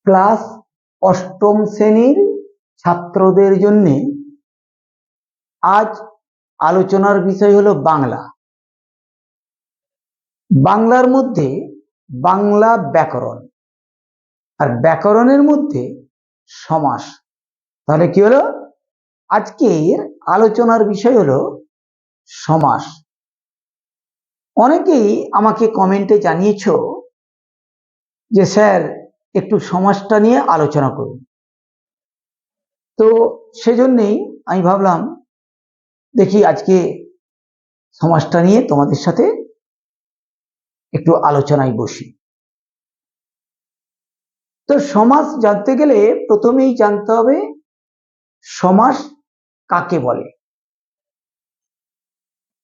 Class অষ্টম শ্রেণীর ছাত্রদের জন্য আজ আলোচনার বিষয় হলো বাংলা। বাংলার মধ্যে বাংলা ব্যাকরণ, আর ব্যাকরণের মধ্যে সমাস। তাহলে কি হলো, আজকের আলোচনার বিষয় হলো সমাস। অনেকেই আমাকে কমেন্টে জানিয়েছো যে স্যার একটু সমাসটা নিয়ে আলোচনা করুন। তো সেজন্যই আমি ভাবলাম দেখি আজকে সমাসটা নিয়ে তোমাদের সাথে একটু আলোচনায় বসি। তো সমাস জানতে গেলে প্রথমেই জানতে হবে সমাস কাকে বলে।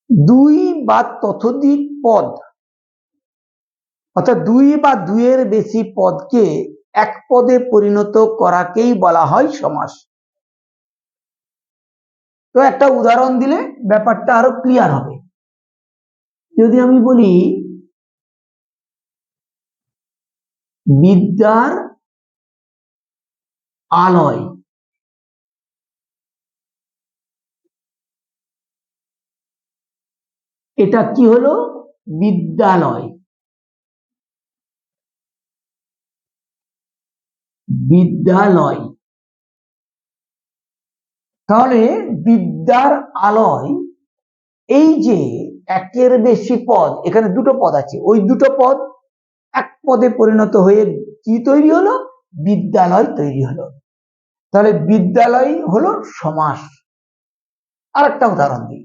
দুই বা ততোধিক পদ, অর্থাৎ দুই বা দুইয়ের বেশি পদকে এক পদে পরিণত করাকেই বলা হয় সমাস। তো একটা উদাহরণ দিলে ব্যাপারটা আরো ক্লিয়ার হবে। যদি আমি বলি বিদ্যার আলয়, এটা কি হলো? বিদ্যালয়। বিদ্যালয়। তাহলে বিদ্যার আলয়, এই যে একের বেশি পদ, এখানে দুটো পদ আছে, ওই দুটো পদ এক পদে পরিণত হয়ে কি তৈরি হলো? বিদ্যালয় তৈরি হলো। তাহলে বিদ্যালয় হলো সমাস। আর একটা উদাহরণ দিই,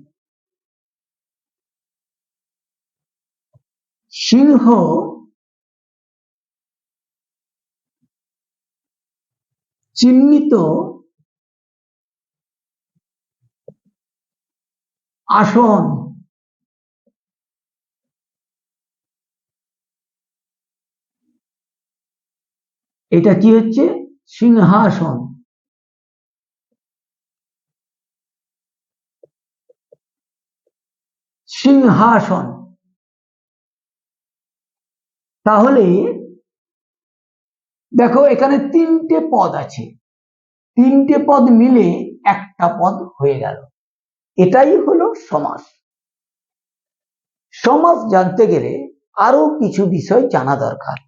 সিংহ চিহ্নিত আসন। এটা কি হচ্ছে? সিংহাসন। সিংহাসন। তাহলে দেখো এখানে তিনটে পদ আছে, তিনটে পদ মিলে একটা পদ হয়ে গেল, এটাই হলো সমাস। সমাস জানতে গেলে আরো কিছু বিষয় জানা দরকার।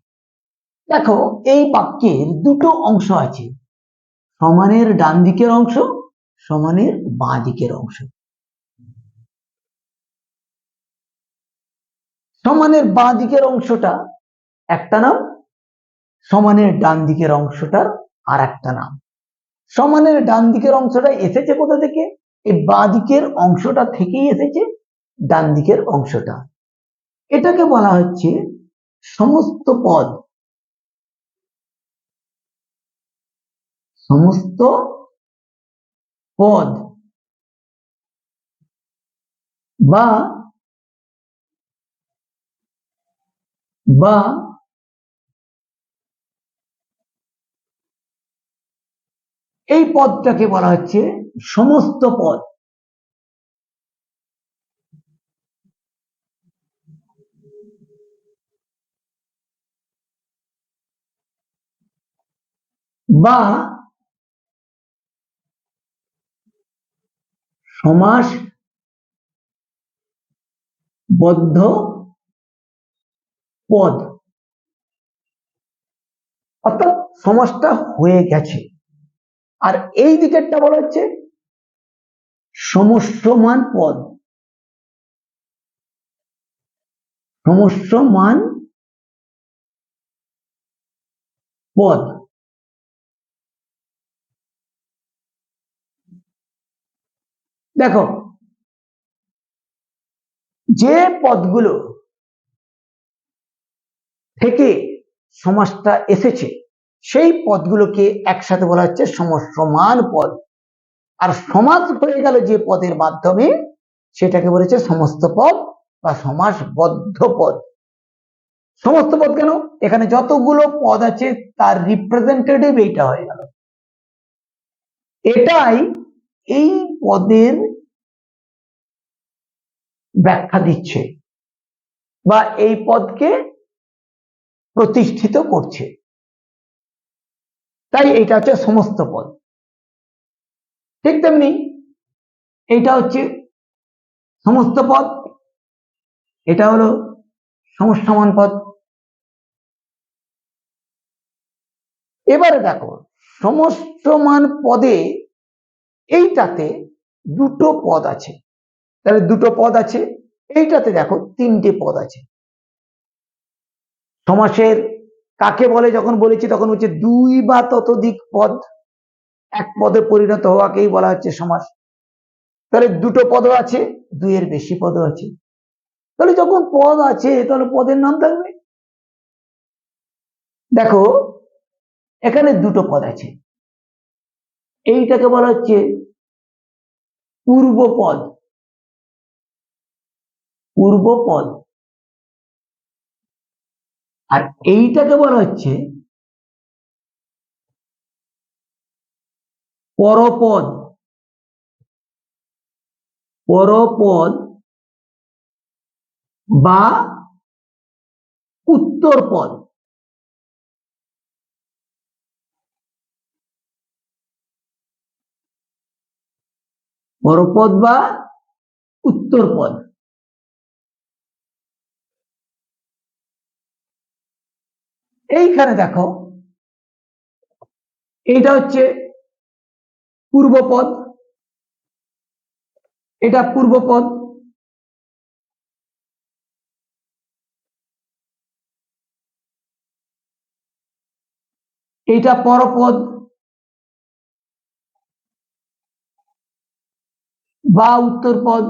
দেখো এই বাক্যের দুটো অংশ আছে, সমানের ডান দিকের অংশ, সমানের বাঁ দিকের অংশ। সমানের বাঁ দিকের অংশটা একটা নাম, সমানের ডান দিকের অংশটার আর একটা নাম। সমানের ডান দিকের অংশটা এসেছে কোথা থেকে? এই বাঁ দিকের অংশটা থেকেই এসেছে ডান দিকের অংশটা। এটাকে বলা হচ্ছে সমস্ত পদ। সমস্ত পদ বা বা এই পদটাকে বলা হচ্ছে সমস্ত পদ। বা সমাস বদ্ধ পদ, অর্থাৎ সমাসটা হয়ে গেছে। আর এই দিকেরটা বলা হচ্ছে সমস্যমান পদ। সমস্যমান পদ। দেখো যে পদগুলো থেকে সমাসটা এসেছে সেই পদগুলোকে একসাথে বলা হচ্ছে সমস্যমান পদ। আর সমাস হয়ে গেল যে পদের মাধ্যমে, সেটাকে বলেছে সমস্ত পদ বা সমাসবদ্ধ পদ। সমস্ত পদ কেন? এখানে যতগুলো পদ আছে তার রিপ্রেজেন্টেটিভ এইটা হয়ে গেল। এটাই এই পদের ব্যাখ্যা দিচ্ছে বা এই পদকে প্রতিষ্ঠিত করছে। তাই এইটা হচ্ছে সমস্ত পদ। ঠিক তেমনি এইটা হচ্ছে সমস্ত পদ, এটা হলো সমস্যমান পদ। এবারে দেখো সমস্তমান পদে এইটাতে দুটো পদ আছে, তাহলে দুটো পদ আছে। এইটাতে দেখো তিনটে পদ আছে। সমাসের কাকে বলে যখন বলেছি তখন হচ্ছে দুই বা ততোধিক পদ এক পদে পরিণত হওয়াকেই বলা হচ্ছে সমাস। তাহলে দুটো পদও আছে, দুইয়ের বেশি পদও আছে। তাহলে যখন পদ আছে তাহলে পদের নাম থাকবে। দেখো এখানে দুটো পদ আছে, এইটাকে বলা হচ্ছে পূর্বপদ। পূর্বপদ। আর এইটাকে বলা হচ্ছে পরপদ। পরপদ বা উত্তরপদ। পরপদ বা উত্তরপদ। এইখানে দেখো এইটা হচ্ছে পূর্বপদ, এটা পূর্বপদ। এইটা পরপদ বা উত্তরপদ।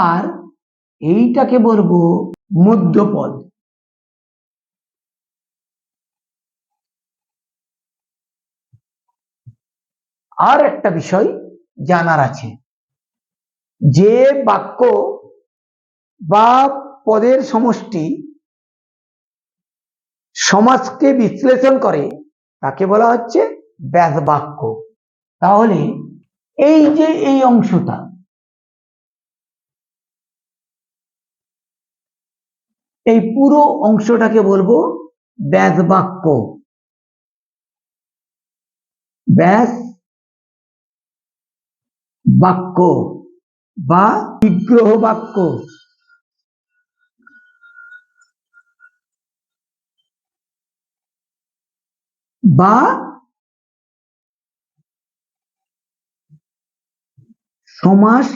আর এইটাকে বলবো মধ্যপদ। আর একটা বিষয় জানার আছে, যে বাক্য বা পদের সমষ্টি সমাসকে বিশ্লেষণ করে তাকে বলা হচ্ছে ব্যাস বাক্য। তাহলে এই যে এই অংশটা, এই পুরো অংশটাকে বলবো ব্যাস বাক্য। ব্যাস বাক্য বা বিগ্রহ বাক্য বা সমাস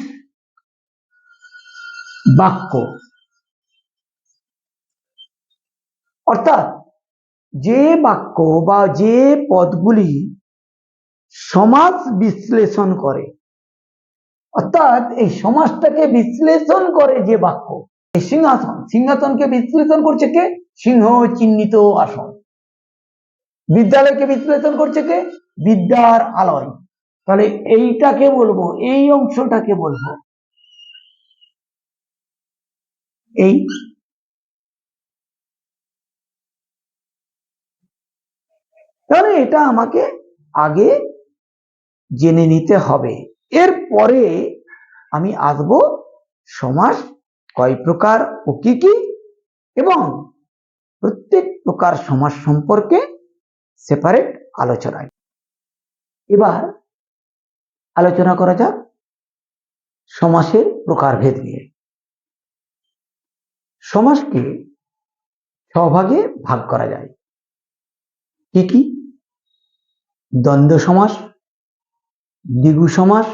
বাক্য। অর্থাৎ যে বাক্য বা যে পদগুলি সমাস বিশ্লেষণ করে, অর্থাৎ এই সমাসটাকে বিশ্লেষণ করে যে বাক্য। সিংহাসন, সিংহাসনকে বিশ্লেষণ করছে কে? সিংহ চিহ্নিত আসন। বিদ্যালয়কে বিশ্লেষণ করছে কে? বিদ্যার আলয়। তাহলে এইটাকে বলবো, এই অংশটাকে বলবো এই। তাহলে এটা আমাকে আগে জেনে নিতে হবে। এরপরে আমি আসবো সমাস কয় প্রকার ও কি কি, এবং প্রত্যেক প্রকার সমাস সম্পর্কে সেপারেট আলোচনায়। এবার আলোচনা করা যাক সমাসের প্রকারভেদ নিয়ে। সমাসকে ছভাগে ভাগ করা যায়। কি কি? দ্বন্দ্ব সমাস, দ্বিগু সমাস,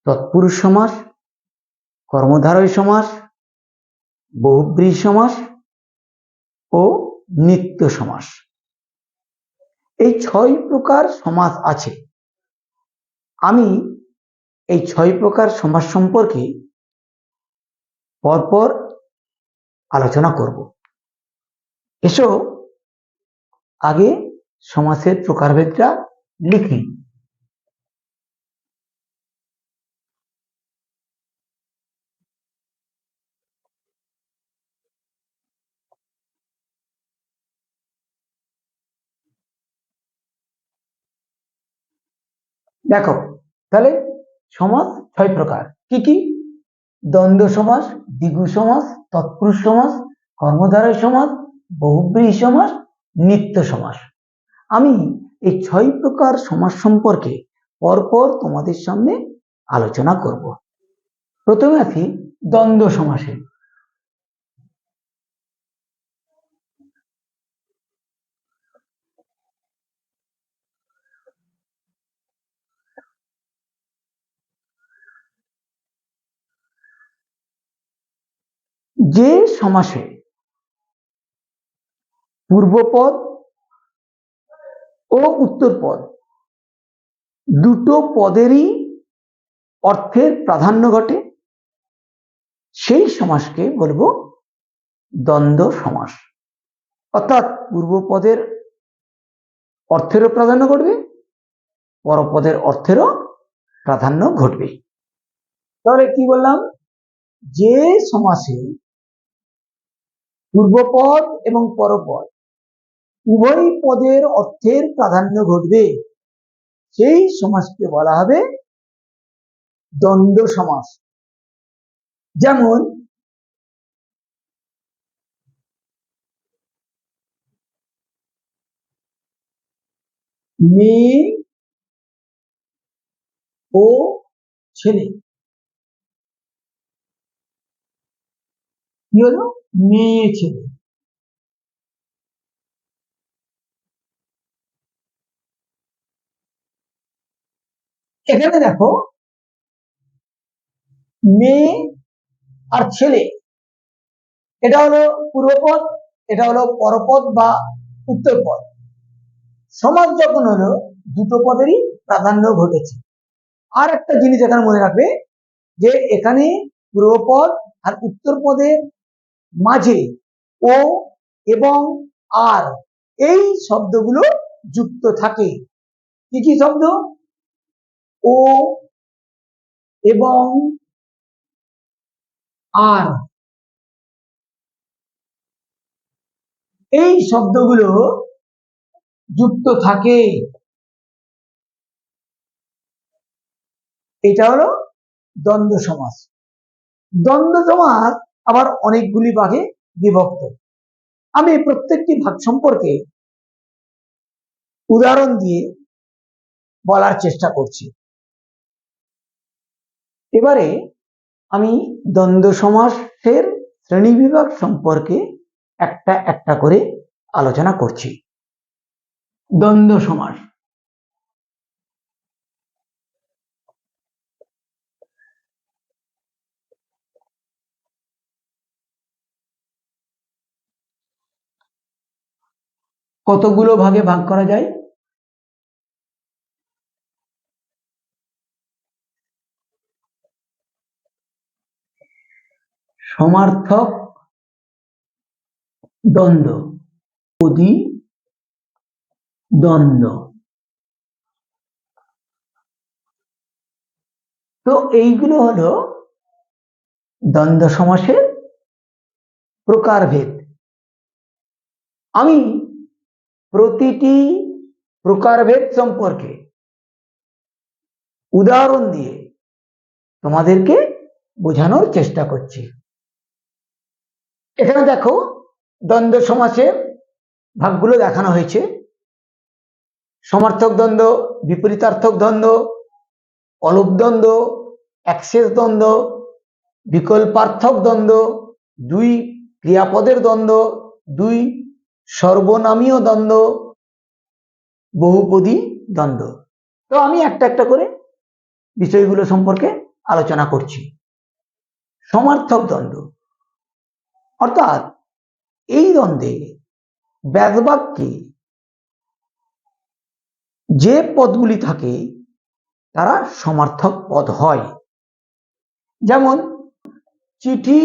তৎপুরুষ সমাস, কর্মধারয় সমাস, বহুব্রীহি সমাস ও নিত্য সমাস। এই 6 প্রকার সমাস আছে। আমি এই 6 প্রকার সমাস সম্পর্কে পরপর আলোচনা করব। এসো আগে সমাসের প্রকারভেদটা লিখি। দেখো তাহলে সমাস 6 প্রকার। কি কি? দ্বন্দ্ব সমাস, দ্বিগু সমাস, তৎপুরুষ সমাস, কর্মধারয় সমাস, বহুব্রীহি সমাস, নিত্য সমাস। আমি এই 6 প্রকার সমাস সম্পর্কে পরপর তোমাদের সামনে আলোচনা করব। প্রথমে আসি দ্বন্দ্ব সমাসে। যে সমাসে পূর্বপদ ও উত্তরপদ দুটো পদেরই অর্থের প্রাধান্য ঘটে সেই সমাসকে বলবো দ্বন্দ্ব সমাস। অর্থাৎ পূর্বপদের অর্থেরও প্রাধান্য ঘটবে, পরপদের অর্থেরও প্রাধান্য ঘটবে। তাহলে কি বললাম, যে সমাসে পূর্বপদ এবং পরপদ উভয় পদের অর্থের প্রাধান্য ঘটবে সেই সমাসকে বলা হবে দ্বন্দ্ব সমাস। যেমন মেয়ে ও ছেলে, কি হলো, মেয়ে ছেলে। এখানে দেখো মেয়ে আর ছেলে, এটা হলো পূর্বপদ, এটা হলো পরপদ বা উত্তরপদ। সমাস যখন হলো দুটো পদেরই প্রাধান্য ঘটেছে। আর একটা জিনিস এখানে মনে রাখবে যে এখানে পূর্বপদ আর উত্তরপদের মাঝে ও এবং আর এই শব্দগুলো যুক্ত থাকে। কি কি শব্দ? ও এবং আর, এই শব্দগুলো যুক্ত থাকে। এটা হলো দ্বন্দ্ব সমাস। দ্বন্দ্ব সমাস আবার অনেকগুলি ভাগে বিভক্ত। আমি প্রত্যেকটি ভাগ সম্পর্কে উদাহরণ দিয়ে বলার চেষ্টা করছি। এবারে আমি দ্বন্দ্ব সমাসের শ্রেণীবিভাগ সম্পর্কে একটা একটা করে আলোচনা করছি। দ্বন্দ্ব সমাস। কতগুলো ভাগে ভাগ করা যায়? সমার্থক দ্বন্দ্ব, পদী দ্বন্দ্ব। তো এইগুলো হলো দ্বন্দ্ব সমাসের প্রকারভেদ। আমি প্রতিটি প্রকারভেদ সম্পর্কে উদাহরণ দিয়ে তোমাদেরকে বোঝানোর চেষ্টা করছি। এখানে দেখো দ্বন্দ্ব সমাসের ভাগগুলো দেখানো হয়েছে। সমার্থক দ্বন্দ্ব, বিপরীতার্থক দ্বন্দ্ব, অলুপ দ্বন্দ্ব, অ্যাক্সেস দ্বন্দ্ব, বিকল্পার্থক দ্বন্দ্ব, দুই ক্রিয়াপদের দ্বন্দ্ব, দুই সর্বনামীয় দ্বন্দ্ব, বহুপদী দ্বন্দ্ব। তো আমি একটা একটা করে বিষয়গুলো সম্পর্কে আলোচনা করছি। সমার্থক দ্বন্দ্ব অর্থাৎ এই দ্বন্দ্বে ব্যাসবাক্যে যে পদগুলি থাকে তারা সমার্থক পদ হয়। যেমন চিঠি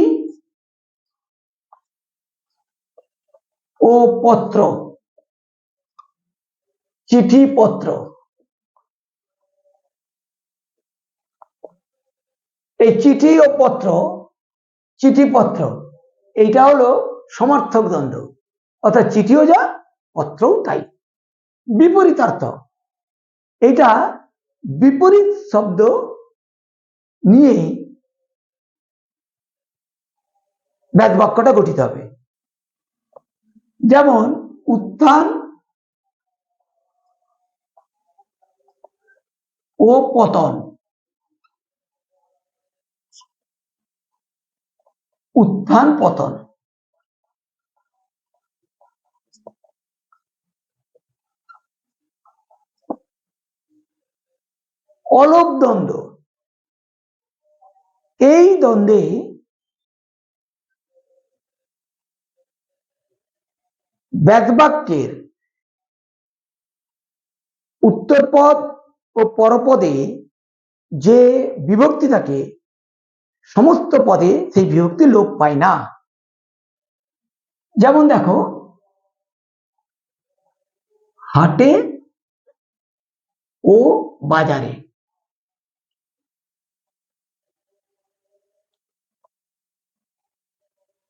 ও পত্র, চিঠিপত্র। এই চিঠি ও পত্র, চিঠিপত্র এইটা হলো সমার্থক দ্বন্দ্ব, অর্থাৎ চিঠিও যা পত্রও তাই। বিপরীতার্থ, এটা বিপরীত শব্দ নিয়ে ব্যাস বাক্যটা গঠিত হবে। যেমন উত্থান ও পতন, উত্থান পতন। অলপ দ্বন্দ্ব, এই দ্বন্দ্বে ব্যাসবাক্যের উত্তরপদ ও পরপদে যে বিভক্তি থাকে সমস্ত পদে সেই বিভক্তি লোপ পায় না। যেমন দেখো, হাটে ও বাজারে,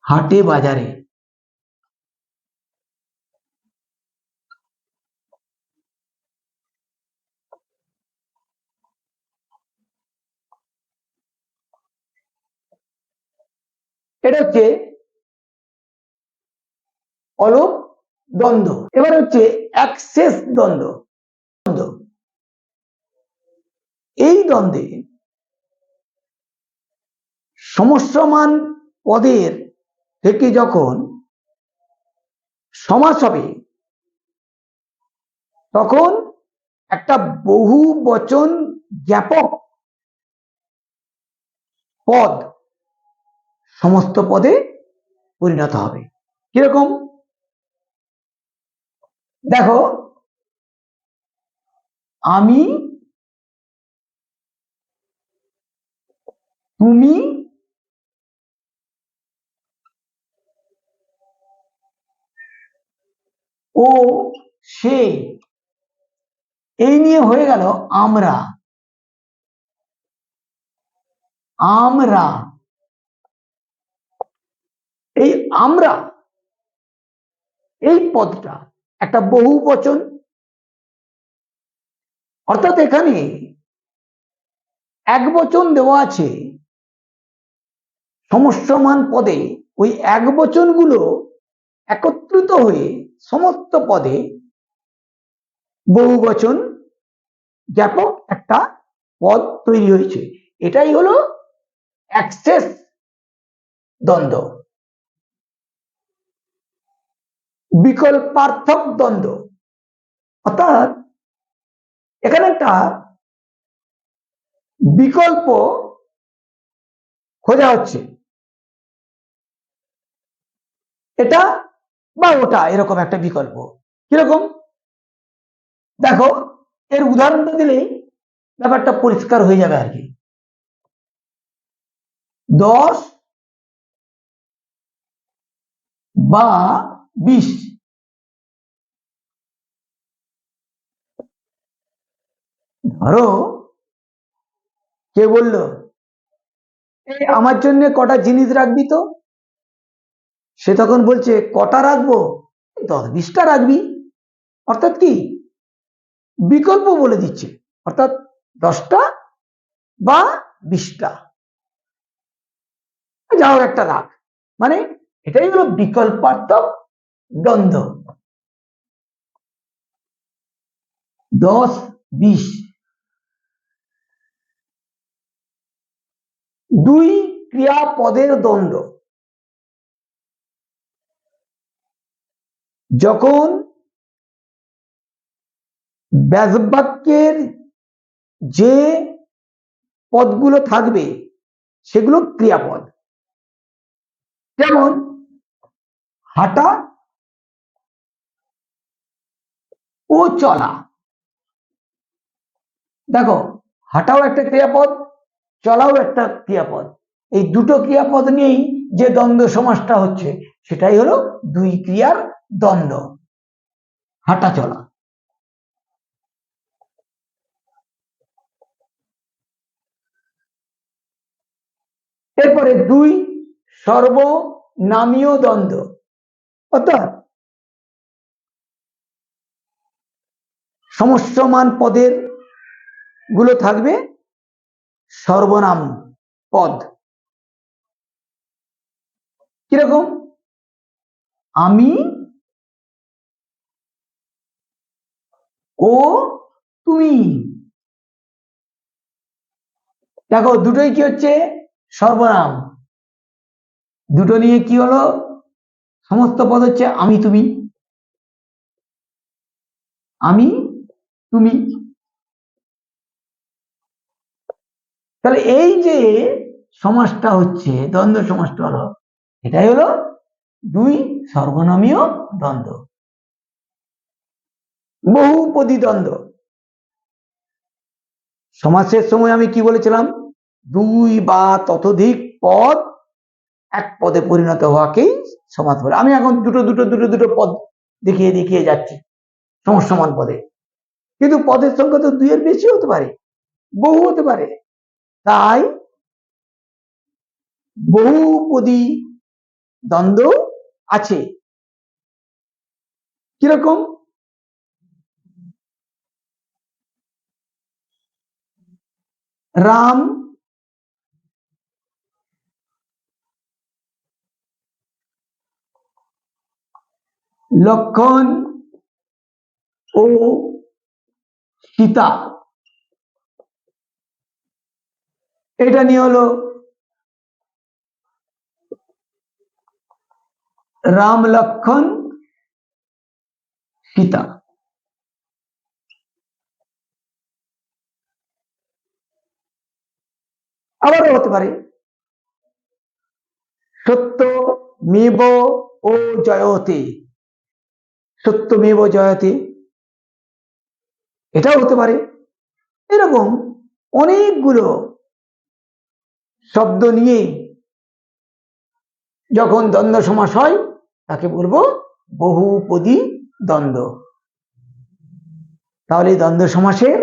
হাটে বাজারে। এটা হচ্ছে অলপ দ্বন্দ্ব। এবার হচ্ছে অ্যাক্সেস দ্বন্দ্ব। এই দ্বন্দ্বে সমস্যমান পদের থেকে যখন সমাস হবে তখন একটা বহু বচন জ্ঞাপক পদ সমস্ত পদে পরিণত হবে। কিরকম দেখো, আমি, তুমি, ও, সে, এই নিয়ে হয়ে গেল আমরা। আমরা, এই আমরা এই পদটা একটা বহু বচন, অর্থাৎ এখানে এক বচন দেওয়া আছে সমস্যমান পদে, ওই এক বচনগুলো একত্রিত হয়ে সমস্ত পদে বহু বচন জ্ঞাপক একটা পদ তৈরি হয়েছে। এটাই হলো অ্যাক্সেস দ্বন্দ্ব। বিকল্পার্থক দ্বন্দ্ব, অর্থাৎ এখানে একটা বিকল্প খোঁজা হচ্ছে, এটা বা ওটা, এরকম একটা বিকল্প। কিরকম দেখো, এর উদাহরণটা দিলেই ব্যাপারটা পরিষ্কার হয়ে যাবে আর কি। 10 বা 20, ধরো কে বলল এই আমার জন্য কটা জিনিস রাখবি তো, সে তখন বলছে কটা রাখবো, 10-20টা রাখবি। অর্থাৎ কি বিকল্প বলে দিচ্ছে, অর্থাৎ 10টা বা 20টা, যা হোক একটা রাখ। মানে এটাই হলো বিকল্পার্থক দ্বন্দ্ব। 10-20 দুই ক্রিয়াপদের দ্বন্দ্ব। যখন ব্যাসবাক্যের যে পদগুলো থাকবে সেগুলো ক্রিয়াপদ। যেমন হাঁটা ও চলা। দেখো, হাঁটাও একটা ক্রিয়াপদ, চলাও একটা ক্রিয়াপদ। এই দুটো ক্রিয়াপদ নিয়েই যে দ্বন্দ্ব সমাসটা হচ্ছে সেটাই হলো দুই ক্রিয়ার দ্বন্দ্ব, হাঁটা চলা। এরপরে দুই সর্বনামীয় দ্বন্দ্ব, অর্থাৎ সমস্যমান পদের গুলো থাকবে সর্বনাম পদ। কিরকম? আমি ও তুমি। দেখো দুটোই কি হচ্ছে? সর্বনাম। দুটো নিয়ে কি হলো? সমস্ত পদ হচ্ছে আমি তুমি, আমি তুমি। তাহলে এই যে সমাসটা হচ্ছে, দ্বন্দ্ব সমাসটা হলো, এটাই হলো দুই সর্বনামীয় দ্বন্দ্ব, বহুপদী দ্বন্দ্ব। সমাসের সময় আমি কি বলেছিলাম? দুই বা ততোধিক পদ এক পদে পরিণত হওয়াকেই সমাস বলে। আমি এখন দুটো দুটো দুটো দুটো পদ দেখিয়ে দেখিয়ে যাচ্ছি সমসমান পদে, কিন্তু পদের সংখ্যা তো দুইয়ের বেশি হতে পারে, বহু হতে পারে। তাই বহুপদী দ্বন্দ্ব আছে। কিরকম? রাম লক্ষণ ও সীতা, এটা নিয়ে হলো রাম লক্ষণ সীতা। আবারও হতে পারে সত্য মেব ও জয়তে, সত্যমেব জয়তে, এটাও হতে পারে। এরকম অনেকগুলো শব্দ নিয়ে যখন দ্বন্দ্ব সমাস হয় তাকে বলবো বহুপদী দ্বন্দ্ব। তাহলে দ্বন্দ্ব সমাসের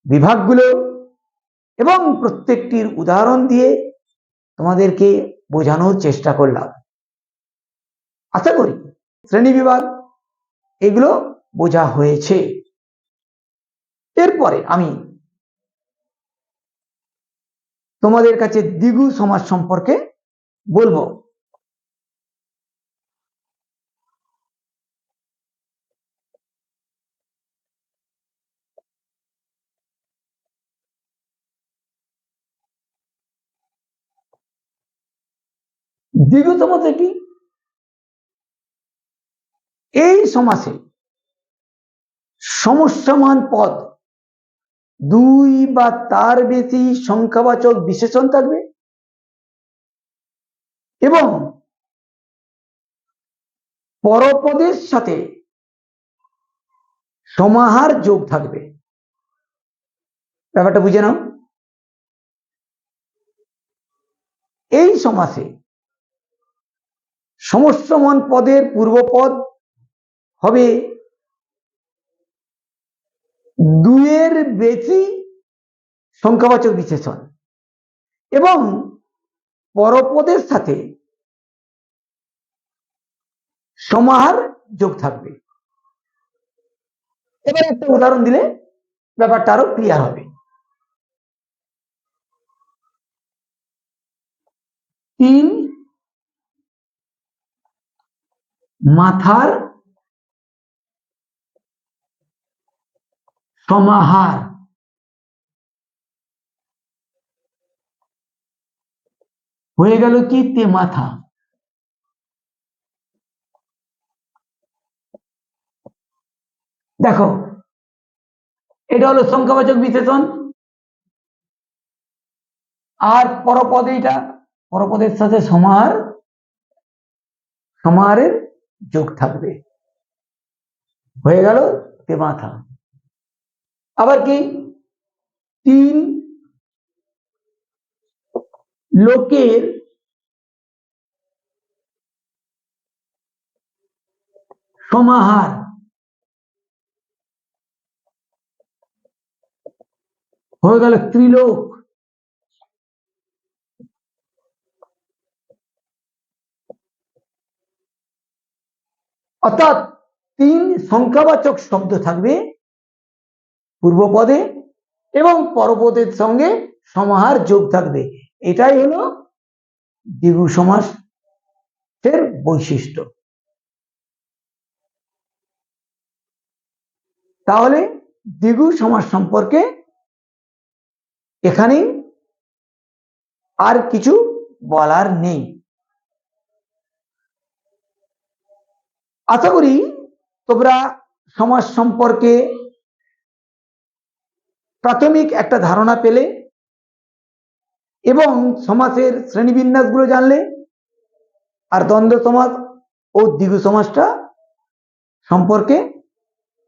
বিভাগগুলো এবং প্রত্যেকটির উদাহরণ দিয়ে তোমাদেরকে বোঝানোর চেষ্টা করলাম। আশা করি শ্রেণী বিভাগ এগুলো বোঝা হয়েছে। এরপরে আমি তোমাদের কাছে দ্বিগু সমাস সম্পর্কে বলবো। দ্বিগু সমাস কি? এই সমাসে সমস্যামান পদ দুই বা তার বেশি সংখ্যাবাচক বিশেষণ থাকবে এবং পরপদের সাথে সমাহার যোগ থাকবে। ব্যাপারটা বুঝে নাও। এই সমাসে সমস্যমান পদের পূর্বপদ হবে দুইয়ের বেশি সংখ্যাবাচক বিশেষণ এবং পরপদের সাথে সমাহার যোগ থাকবে। এবার একটা উদাহরণ দিলে ব্যাপারটা আরো ক্লিয়ার হবে। তিন মাথার সমাহার হয়ে গেল কি? তে মাথা। দেখো এটা হলো সংখ্যাবাচক বিশেষণ আর পরপদে এটা পরপদের সাথে সমাহারের যোগ থাকবে, হয়ে গেল তে মাথা। আবার কি? তিন লোকের সমাহার হয়ে গেল ত্রিলোক। অর্থাৎ তিন সংখ্যাবাচক শব্দ থাকবে পূর্বপদে এবং পরপদের সঙ্গে সমাহার যোগ থাকবে। এটাই হলো দ্বিগু সমাস এর বৈশিষ্ট্য। তাহলে দ্বিগু সমাস সম্পর্কে এখানে আর কিছু বলার নেই। আশা করি তোমরা সমাস সম্পর্কে প্রাথমিক একটা ধারণা পেলে এবং সমাসের শ্রেণীবিন্যাসগুলো জানলে, আর দ্বন্দ্ব সমাস ও দ্বিগু সমাসটা সম্পর্কে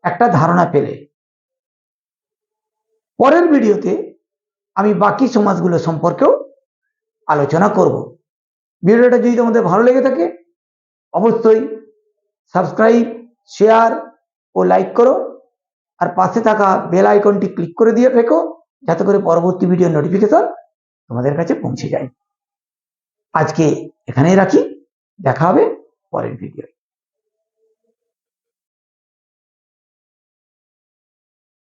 একটা ধারণা পেলে। পরের ভিডিওতে আমি বাকি সমাসগুলো সম্পর্কেও আলোচনা করব। ভিডিওটা যদি তোমাদের ভালো লেগে থাকে অবশ্যই সাবস্ক্রাইব, শেয়ার ও লাইক করো, আর পাশে থাকা বেল আইকনটি ক্লিক করে দিয়ে রেখো যাতে করে পরবর্তী ভিডিও নোটিফিকেশন তোমাদের কাছে পৌঁছে যায়। আজকে এখানেই রাখি, দেখা হবে পরের ভিডিও।